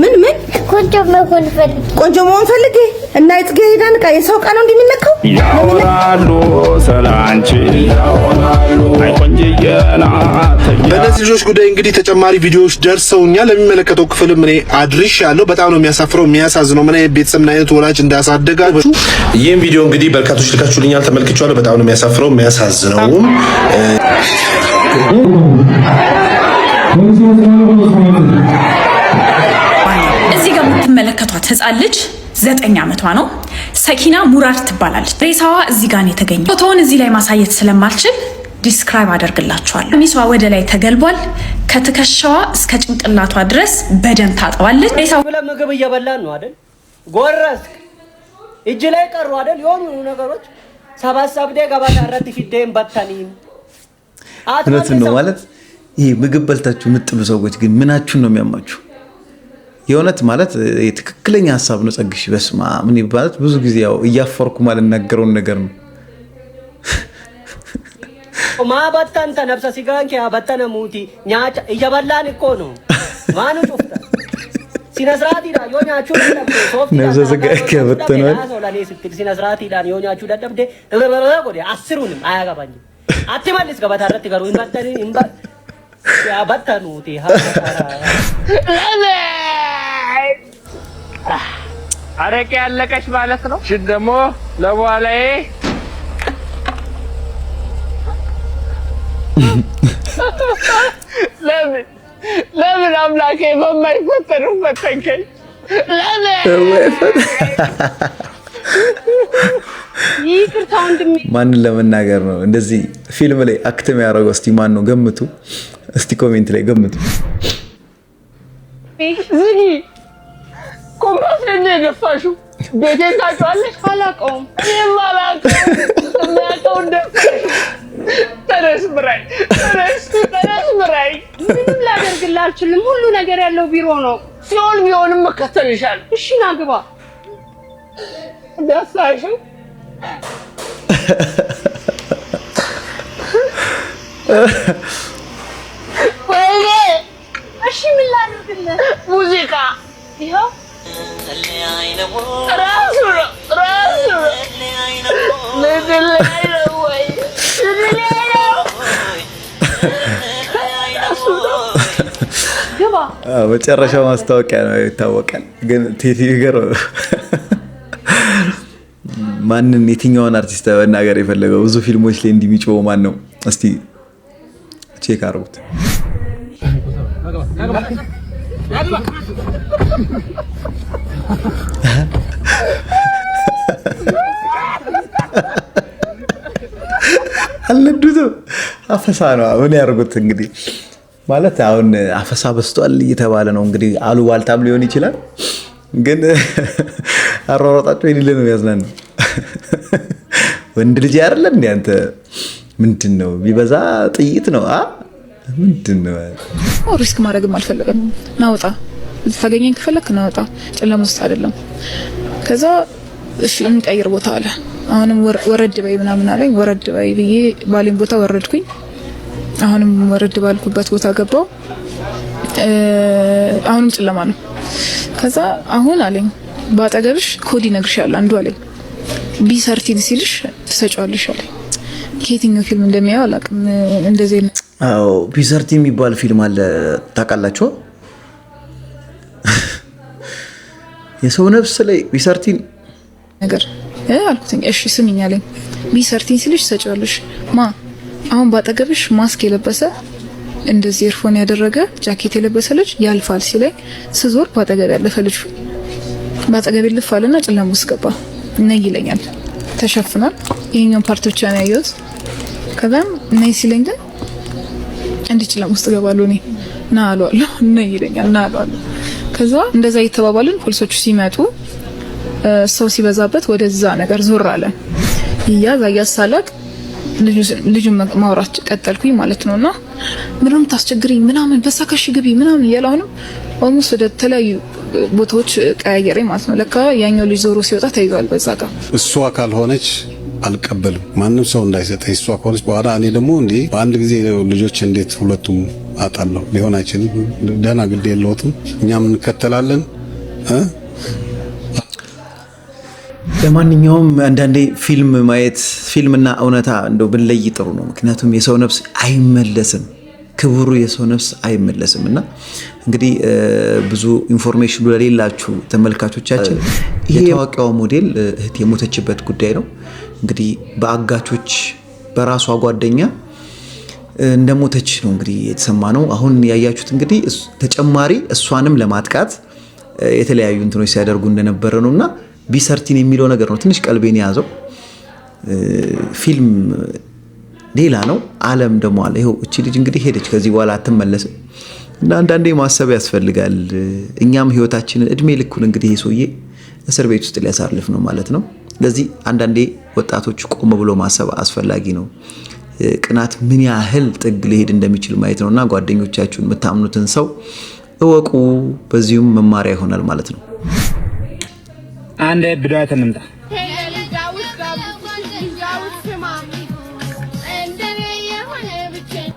ምን ቆንጆ መሆን ፈልጌ እና ይጽገሄዳን ቃ የሰው ቃል ነው እንደሚነካው ያወራሉ ሰላንቺ አይ ቆንጆየና በእነዚህ ልጆች ጉዳይ እንግዲህ ተጨማሪ ቪዲዮዎች ደርሰውኛል። ለሚመለከተው ክፍልም እኔ አድርሻለሁ። በጣም ነው የሚያሳፍረው የሚያሳዝነው። ምን አይነት ቤተሰብ ምን አይነት ወላጅ እንዳሳደጋችሁ ይሄን ቪዲዮ እንግዲህ በርካቶች ልካችሁልኛል፣ ተመልክቻለሁ። በጣም ነው የሚያሳፍረው የሚያሳዝነውም እዚህ ጋር የምትመለከቷት ህፃን ልጅ 9 ዓመቷ ነው። ሰኪና ሙራድ ትባላለች። ሬሳዋ እዚህ ጋር ነው የተገኘው። ፎቶውን እዚህ ላይ ማሳየት ስለማልችል ዲስክራይብ አደርግላችኋለሁ። ሚሷ ወደ ላይ ተገልቧል። ከትከሻዋ እስከ ጭንቅላቷ ድረስ በደም ታጥባለች። ሬሳው ምግብ እየበላን ነው አይደል? ጎረስክ እጅ ላይ ቀሩ አይደል? የሆኑ ነገሮች ሰባሰብዴ ገባታ አረት ፊዴን በተኒም እውነቱን ነው ማለት ይሄ ምግብ በልታችሁ የምጥሉ ሰዎች ግን ምናችሁን ነው የሚያማችሁ? የእውነት ማለት የትክክለኛ ሀሳብ ነው። ጸግሽ በስማ ምን ይባላል? ብዙ ጊዜ ያው እያፈርኩ ማለት ነገረውን ነገር ነው ማበተን ተነፍሰ ሲጋን ከበተነ ሙቲ ኛጫ እየበላን እኮ ነው ማኑ ጩፍታ ሲነስራት ይላል ዮኛቹ ደደብደ ሶፍት ነዘ ዘጋ ከበተነ ለኔ ስትል ሲነስራት ይላል ዮኛቹ ደደብደ ጎዴ አስሩንም አያገባኝ አትመልስ ገበታረት ይገሩ እንበተን እንባ ያበተኑቲ አረቄ ያለቀሽ ማለት ነው። እሺ ደግሞ ለበኋላዬ ለምን አምላኬ በማይፈተኑ ፈተንከኝ? ይቅርታ ወንድሜ ማንን ለመናገር ነው እንደዚህ ፊልም ላይ አክተም ያደረገው? እስቲ ማን ነው ገምቱ። እስቲ ኮሜንት ላይ ገምቱ። ዝጊ ኮምፓስ እንደ ደፋሹ ቤቴን ታውቂዋለሽ? አላውቀውም። እኔም አላውቀውም። የሚያውቀው እንደፋሽ ተነስ ብራይ ተነስ ብራይ። ምንም ላደርግልህ አልችልም። ሁሉ ነገር ያለው ቢሮ ነው። ሲሆን ቢሆንም እከተልሻለሁ። እሺ ና ግባ። ደፋሽ ወይኔ። እሺ ምን ላደርግልህ? ሙዚቃ ይኸው ራሱ ነው ልትለያይ ነው ወይ? ግባ። መጨረሻው ማስታወቂያ ነው ይታወቃል። ግን ቴቲ ገር ማንን የትኛውን አርቲስት መናገር የፈለገው? ብዙ ፊልሞች ላይ እንደሚጮው ማን ነው? እስቲ ቼክ አድርጉት። አልነዱትም። አፈሳ ነው ምን ያርጉት እንግዲህ። ማለት አሁን አፈሳ በስቷል እየተባለ ነው እንግዲህ። አሉባልታም ሊሆን ይችላል። ግን አሯሯጣቸው የሌለ ነው ያዝናል። ወንድ ልጅ አይደለ እንዴ አንተ? ምንድነው ቢበዛ ጥይት ነው ምንድነው? ሪስክ ማድረግም አልፈለገም። ናውጣ ልታገኘኝ ከፈለክ ናውጣ፣ ጨለማ ውስጥ አይደለም። ከዛ እሺ እንቀይር ቦታ አለ። አሁንም ወረድ በይ ምናምን አለኝ። ወረድ በይ ብዬ ባሌን ቦታ ወረድኩኝ። አሁንም ወረድ ባልኩበት ቦታ ገባው። አሁንም ጨለማ ነው። ከዛ አሁን አለኝ ባጠገብሽ ኮድ ይነግርሻል አንዱ አለኝ። ቢ13 ሲልሽ ትሰጫለሽ አለኝ። ከየትኛው ፊልም እንደሚያየው አላውቅም። እንደዚህ ነው። አዎ ቢ13 የሚባል ፊልም አለ ታውቃላችሁ? የሰው ነፍስ ላይ ቢ13 ነገር አልኩትኝ። እሺ ስሚኝ አለኝ። ቢ13 ሲልሽ ትሰጫለሽ። አሁን ባጠገብሽ ማስክ የለበሰ እንደዚህ ኤርፎን ያደረገ ጃኬት የለበሰ ልጅ ያልፋል ሲለኝ ስዞር ባጠገብ ያለፈ ልጅ ባጠገብ ይልፋልና ጨለማ ውስጥ ገባ። ነይ ይለኛል። ተሸፍኗል። ይሄኛው ፓርት ብቻ ነው ያየሁት። ከዛም ነይ ሲለኝ ግን እንዴ ጨለማ ውስጥ ገባለሁ እኔ ና አለዋለሁ። ነይ ይለኛል ና አለዋለሁ። ከዛ እንደዛ እየተባባልን ፖሊሶቹ ሲመጡ ሰው ሲበዛበት ወደዛ ነገር ዞር አለ። ይያዝ አያሳላቅ ልጁን ማውራት ቀጠልኩኝ ማለት ነውና ምንም ታስቸግሪኝ ምናምን በሳካሽ ግቢ ምናምን እያለሁንም ኦልሞስት ወደ ተለያዩ ቦታዎች ቀያየረኝ ማለት ነው። ለካ ያኛው ልጅ ዞሮ ሲወጣ ተይዟል በዛ ጋር። እሷ ካልሆነች አልቀበልም ማንም ሰው እንዳይሰጠኝ። እሷ ከሆነች በኋላ እኔ ደግሞ እንዴ በአንድ ጊዜ ልጆች እንዴት ሁለቱም አጣለሁ ሊሆን አይችልም። ደህና ግድ የለውም እኛም እንከተላለን። ለማንኛውም አንዳንዴ ፊልም ማየት ፊልምና እውነታ እንደው ብንለይ ጥሩ ነው። ምክንያቱም የሰው ነፍስ አይመለስም፣ ክቡሩ የሰው ነፍስ አይመለስም። እና እንግዲህ ብዙ ኢንፎርሜሽኑ ለሌላችሁ ተመልካቾቻችን ይሄ የታዋቂዋ ሞዴል እህት የሞተችበት ጉዳይ ነው። እንግዲህ በአጋቾች በራሷ ጓደኛ እንደሞተች ነው እንግዲህ የተሰማ ነው። አሁን ያያችሁት እንግዲህ ተጨማሪ እሷንም ለማጥቃት የተለያዩ እንትኖች ሲያደርጉ እንደነበረ ነውና ቢሰርቲን የሚለው ነገር ነው ትንሽ ቀልቤን የያዘው። ፊልም ሌላ ነው፣ ዓለም ደግሞ አለ። ይኸው እቺ ልጅ እንግዲህ ሄደች፣ ከዚህ በኋላ አትመለስም። እና አንዳንዴ ማሰብ ያስፈልጋል። እኛም ህይወታችንን እድሜ ልኩን እንግዲህ ሰውዬ እስር ቤት ውስጥ ሊያሳልፍ ነው ማለት ነው። ለዚህ አንዳንዴ ወጣቶች ቆም ብሎ ማሰብ አስፈላጊ ነው። ቅናት ምን ያህል ጥግ ሊሄድ እንደሚችል ማየት ነውና ጓደኞቻችሁን የምታምኑትን ሰው እወቁ። በዚሁም መማሪያ ይሆናል ማለት ነው። አንድ ብዳት እንምጣ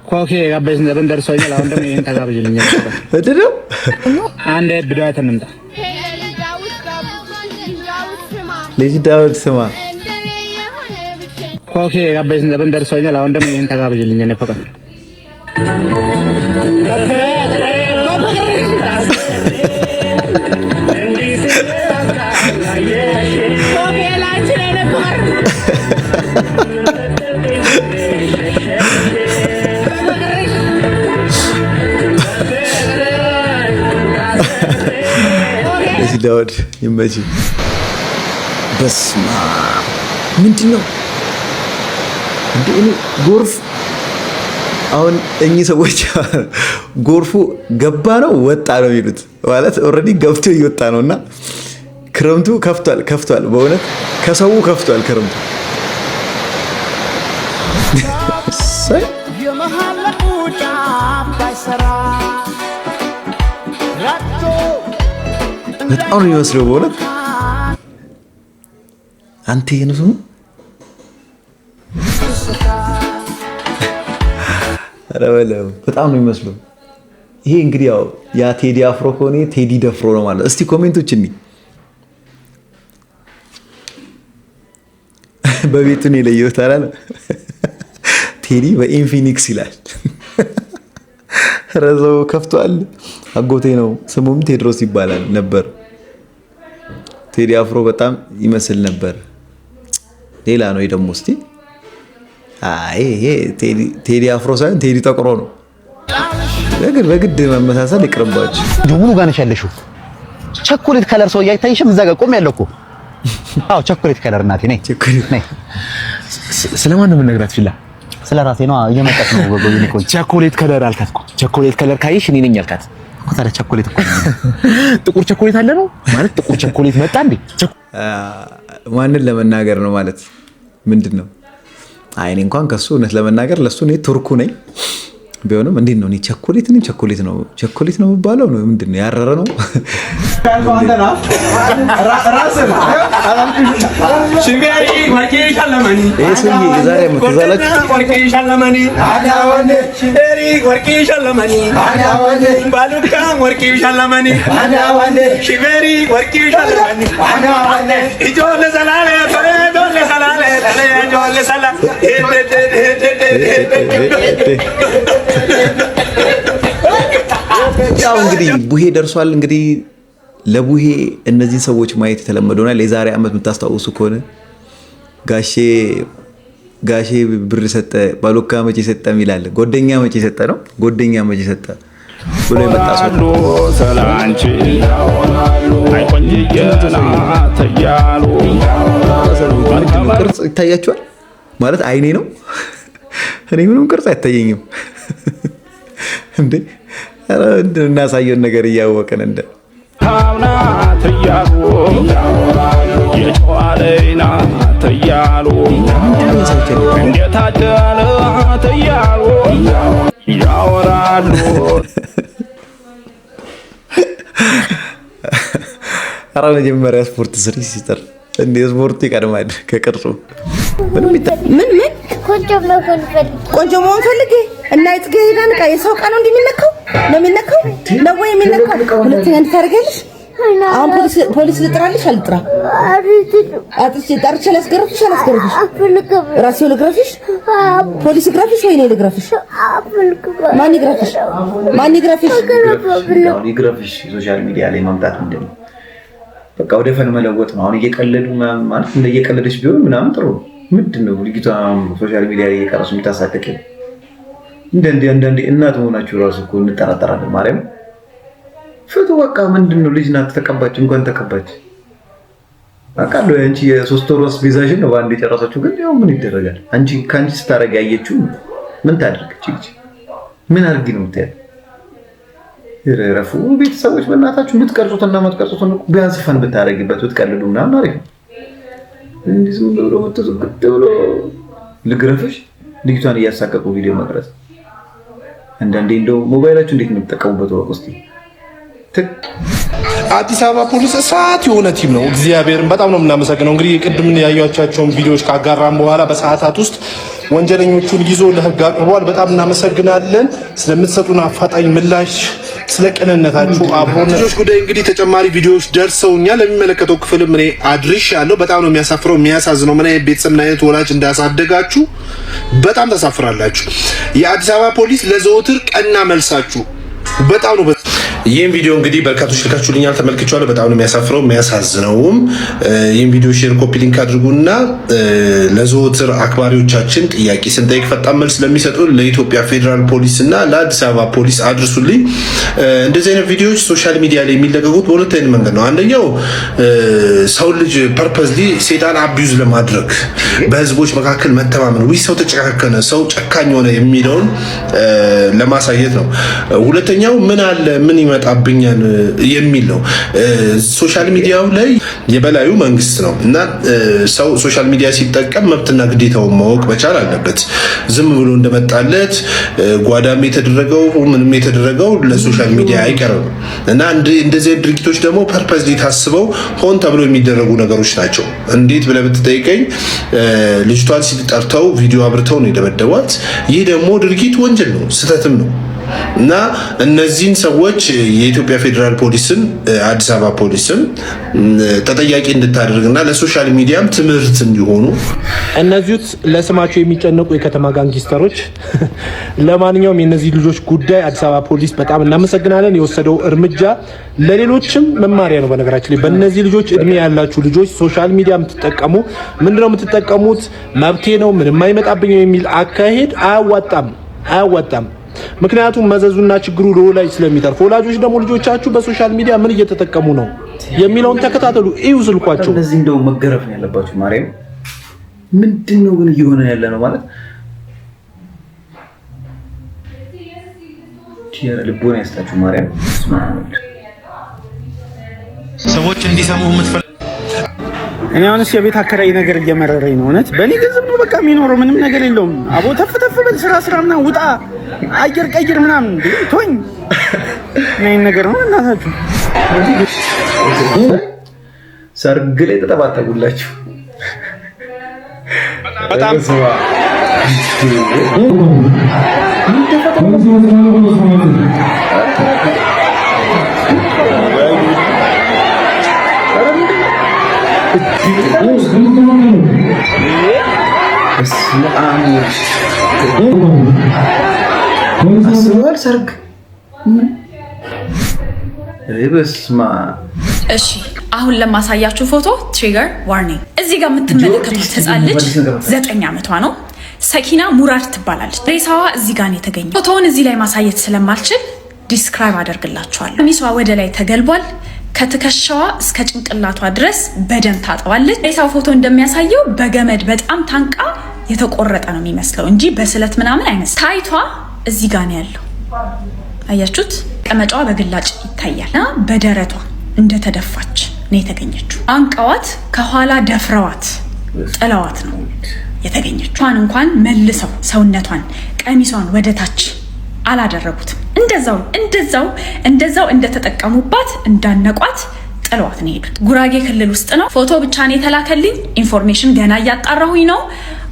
ኮኬ ጋበዝ ነበር ደርሶኛል። አሁን ደግሞ ይሄን ተጋብዥልኝ እድደው አንድ ብዳት እንምጣ ልጅ ዳውድ ስማ ኮኬ ጋበዝ ነበር ደርሶኛል። አሁን ደግሞ ይሄን ተጋብዥልኝ ነው ፈቀድ ዳውድ ይመጪ። በስማ ምንድነው እንዴ? ጎርፍ አሁን እኚህ ሰዎች ጎርፉ ገባ ነው ወጣ ነው የሚሉት። ማለት ኦልሬዲ ገብቶ እየወጣ ነውና ክረምቱ ከፍቷል። በእውነት ከሰው ከፍቷል ክረምቱ። በጣም ነው የሚመስለው በእውነት አንተ የነሱ በጣም ነው የሚመስለው። ይሄ እንግዲህ ያው ያ ቴዲ አፍሮ ከሆነ ቴዲ ደፍሮ ነው ማለት። እስቲ ኮሜንቶች እንይ። በቤቱ ነው የለየሁት አላለ ቴዲ በኢንፊኒክስ ይላል። ረዘው ከፍቷል። አጎቴ ነው ስሙም ቴድሮስ ይባላል ነበር። ቴዲ አፍሮ በጣም ይመስል ነበር። ሌላ ነው ደግሞ እስቲ ይሄ ቴዲ አፍሮ ሳይሆን ቴዲ ጠቅሮ ነው። ግን በግድ መመሳሰል ይቅርባችሁ። ሙሉ ጋር ነሽ ያለሽው ቸኮሌት ከለር ሰው አይታይሽም? እዛ ጋር ቆም ያለው እኮ አዎ፣ ቸኮሌት ከለር እናቴ ነኝ። ቸኮሌት ነኝ። ስለማን ነው የምነግራት? ፊላ ስለ ራሴ ነው እየመጣች ነው። ወጎኝ እኮ ቸኮሌት ከለር አልካት እኮ። ቸኮሌት ከለር ካይሽ እኔ ነኝ አልካት እኮ። ታዲያ ቸኮሌት እኮ ጥቁር ቸኮሌት አለ ነው ማለት ጥቁር ቸኮሌት መጣ እንዴ? ማንን ለመናገር ነው ማለት ምንድነው? እኔ እንኳን ከሱ እውነት ለመናገር ለሱ እኔ ቱርኩ ነኝ። ቢሆንም እንዴት ነው እኔ ቸኮሌት ነው የሚባለው ነው ምንድነው? ያረረ ነው ያው እንግዲህ ቡሄ ደርሷል። እንግዲህ ለቡሄ እነዚህን ሰዎች ማየት የተለመደውና የዛሬ ዓመት የምታስታውሱ ከሆነ ጋሼ ብር ሰጠ ባሎካ መቼ ሰጠ ይላል። ጎደኛ መቼ ሰጠ ነው ጎደኛ መቼ ሰጠ ብሎ የመጣ ሰው ሰላንቺ ቅርጽ ይታያችኋል ማለት አይኔ ነው። እኔ ምንም ቅርጽ አይታየኝም እንዴ? እናሳየውን ነገር እያወቅን እንደ ታውና ተያሉ የጨዋለና ተያሉ እንዴት አደለ ተያሉ ያወራሉ። ኧረ መጀመሪያ ስፖርት ስሪ ሲስተር እንደ ስፖርቱ ይቀድማል ከቅርጹ ምን ቆንጆ መሆን ፈልጌ እና ጽጌረዳን የሰው ቃል ነው እንደሚነካው ነው ወይ የሚነካው? ሁለተኛ እንድታደርጊያለሽ። አሁን ፖሊስ ልጥራልሽ አልጥራ? አጥቼ ጠርቼ ላስገርፍሽ ራሴው ልግረፍሽ? ፖሊስ ግረፍሽ ወይ ነው ልግረፍሽ? ማን ይግረፍሽ? ይግረፍሽ? ሶሻል ሚዲያ ላይ ማምጣት ምንድነው? በቃ ወደ ፈን መለወጥ ነው። አሁን እየቀለዱ ማለት እንደየቀለደች ቢሆን ምናምን ጥሩ ምንድነው? ልጅቷ ሶሻል ሚዲያ ላይ እየቀረሱ የምታሳደቅ አንዳንዴ እናት መሆናችሁ ራሱ እኮ እንጠራጠራለን። ማርያም ፍቱ በቃ ምንድነው? ልጅ ናት ተቀባች፣ እንኳን ተቀባች። አቃለው አንቺ የ3 ወር አስቤዛሽን ነው ባንዴ ጨረሰችው። ግን ያው ምን ይደረጋል? አንቺ ካንቺ ስታረጋ ያየችው ምን ታደርግ? ምን አድርጊ ነው የምትያል? ይረፉ ቤተሰቦች በእናታችሁ የምትቀርጹትና የማትቀርጹትን ቢያንስ ፈን ብታረጊበት ብትቀልዱ ምናምን አሪፍ ነው። እንዲህ ዝም ብሎ ወጥቶ ብሎ ልግረፍሽ ልጅቷን እያሳቀቁ ቪዲዮ መቅረጽ። አንዳንዴ እንደው ሞባይላችሁ እንዴት ነው የምትጠቀሙበት? ወቅስቲ አዲስ አበባ ፖሊስ እሳት የሆነ ቲም ነው። እግዚአብሔርን በጣም ነው የምናመሰግነው። እንግዲህ ቅድም ያያቻቸውን ቪዲዮዎች ካጋራን በኋላ በሰዓታት ውስጥ ወንጀለኞቹን ይዞ ለህግ አቅርቧል። በጣም እናመሰግናለን ስለምትሰጡን አፋጣኝ ምላሽ፣ ስለ ቅንነታችሁ አብሮን ልጆች ጉዳይ እንግዲህ ተጨማሪ ቪዲዮዎች ደርሰውኛል። ለሚመለከተው ክፍልም እኔ አድርሻለሁ። በጣም ነው የሚያሳፍረው የሚያሳዝነው። ምን አይነት ቤተሰብ ምን አይነት ወላጅ እንዳሳደጋችሁ በጣም ተሳፍራላችሁ። የአዲስ አበባ ፖሊስ ለዘወትር ቀና መልሳችሁ በጣም ነው። ይህን ቪዲዮ እንግዲህ በርካቶች ልካችሁልኛል፣ ተመልክቻለሁ። በጣም ነው የሚያሳፍረው የሚያሳዝነውም። ይህን ቪዲዮ ሼር፣ ኮፒ ሊንክ አድርጉና ለዘወትር አክባሪዎቻችን ጥያቄ ስንጠይቅ ፈጣን መልስ ለሚሰጡ ለኢትዮጵያ ፌዴራል ፖሊስ እና ለአዲስ አበባ ፖሊስ አድርሱልኝ። እንደዚህ አይነት ቪዲዮዎች ሶሻል ሚዲያ ላይ የሚለቀቁት በሁለት አይነት መንገድ ነው። አንደኛው ሰው ልጅ ፐርፐዝሊ ሴጣን አቢዩዝ ለማድረግ በህዝቦች መካከል መተማመን ወይ ሰው ተጨካከነ ሰው ጨካኝ ሆነ የሚለውን ለማሳየት ነው። ሁለተኛው ምን አለ ምን ይመጣብኛል የሚል ነው። ሶሻል ሚዲያው ላይ የበላዩ መንግስት ነው እና ሰው ሶሻል ሚዲያ ሲጠቀም መብትና ግዴታውን ማወቅ መቻል አለበት። ዝም ብሎ እንደመጣለት ጓዳም የተደረገው ምንም የተደረገው ለሶሻል ሚዲያ አይቀርም እና እንደዚህ ድርጊቶች ደግሞ ፐርፐዝሊ ታስበው ሆን ተብሎ የሚደረጉ ነገሮች ናቸው። እንዴት ብለህ ብትጠይቀኝ ልጅቷን ሲጠርተው ቪዲዮ አብርተው ነው የደበደቧት። ይህ ደግሞ ድርጊት ወንጀል ነው፣ ስህተትም ነው እና እነዚህን ሰዎች የኢትዮጵያ ፌዴራል ፖሊስን አዲስ አበባ ፖሊስን ተጠያቂ እንድታደርግና ለሶሻል ሚዲያም ትምህርት እንዲሆኑ እነዚህ ለስማቸው የሚጨነቁ የከተማ ጋንጊስተሮች። ለማንኛውም የነዚህ ልጆች ጉዳይ አዲስ አበባ ፖሊስ በጣም እናመሰግናለን። የወሰደው እርምጃ ለሌሎችም መማሪያ ነው። በነገራችን ላይ በእነዚህ ልጆች እድሜ ያላችሁ ልጆች ሶሻል ሚዲያ የምትጠቀሙ ምንድነው የምትጠቀሙት? መብቴ ነው ምንም አይመጣብኝ የሚል አካሄድ አያዋጣም። ምክንያቱም መዘዙና ችግሩ ለወላጅ ስለሚተርፍ፣ ወላጆች ደግሞ ልጆቻችሁ በሶሻል ሚዲያ ምን እየተጠቀሙ ነው የሚለውን ተከታተሉ፣ እዩ ስልኳቸው። እንደዚህ እንደው መገረፍ ነው ያለባችሁ። ማርያም ምንድነው ግን እየሆነ ያለ ነው ማለት ቲያራ ልቦና ያስታችሁ። ማርያም ሰዎች እንዲሰሙ የምትፈልጉ እኔ አሁንስ የቤት አከራይ ነገር እየመረረኝ ነው። እውነት በእኔ ገንዘብ ነው በቃ የሚኖረው፣ ምንም ነገር የለውም። አቦ ተፍ በል ስራ ምናምን ውጣ፣ አየር ቀይር ምናምን ቶኝ ነኝ ነገር ነው። እናታችሁ ሰርግ ላይ ተጠባጠቡላችሁ በጣም አስበዋል ሰርግ። እሺ አሁን ለማሳያችሁ ፎቶ ትሪገር ዋርኒንግ። እዚህ ጋር የምትመለከቱት ህፃን ልጅ 9 ዓመቷ ነው። ሰኪና ሙራድ ትባላለች። ሬሳዋ እዚህ ጋር ነው የተገኘው። ፎቶውን እዚህ ላይ ማሳየት ስለማልችል ዲስክራይብ አደርግላችኋለሁ። ቀሚሷ ወደ ላይ ተገልቧል። ከትከሻዋ እስከ ጭንቅላቷ ድረስ በደም ታጥባለች። ሬሳው ፎቶ እንደሚያሳየው በገመድ በጣም ታንቃ የተቆረጠ ነው የሚመስለው እንጂ በስለት ምናምን አይመስልም። ታይቷ እዚህ ጋር ነው ያለው። አያችሁት? ቀመጫዋ በግላጭ ይታያል እና በደረቷ እንደተደፋች ነው የተገኘችው። አንቀዋት ከኋላ ደፍረዋት ጥለዋት ነው የተገኘችው። እንኳን መልሰው ሰውነቷን ቀሚሷን ወደ ታች አላደረጉትም። እንደዛው እንደተጠቀሙባት እንዳነቋት ጥለዋት ነው የሄዱት። ጉራጌ ክልል ውስጥ ነው። ፎቶ ብቻ ነው የተላከልኝ። ኢንፎርሜሽን ገና እያጣራሁኝ ነው።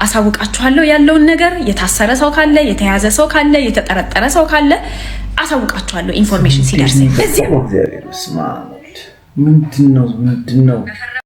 አሳውቃችኋለሁ ያለውን ነገር። የታሰረ ሰው ካለ፣ የተያዘ ሰው ካለ፣ የተጠረጠረ ሰው ካለ አሳውቃችኋለሁ ኢንፎርሜሽን ሲደርሰኝ። እዚህ እግዚአብሔር ስማ ምንድነው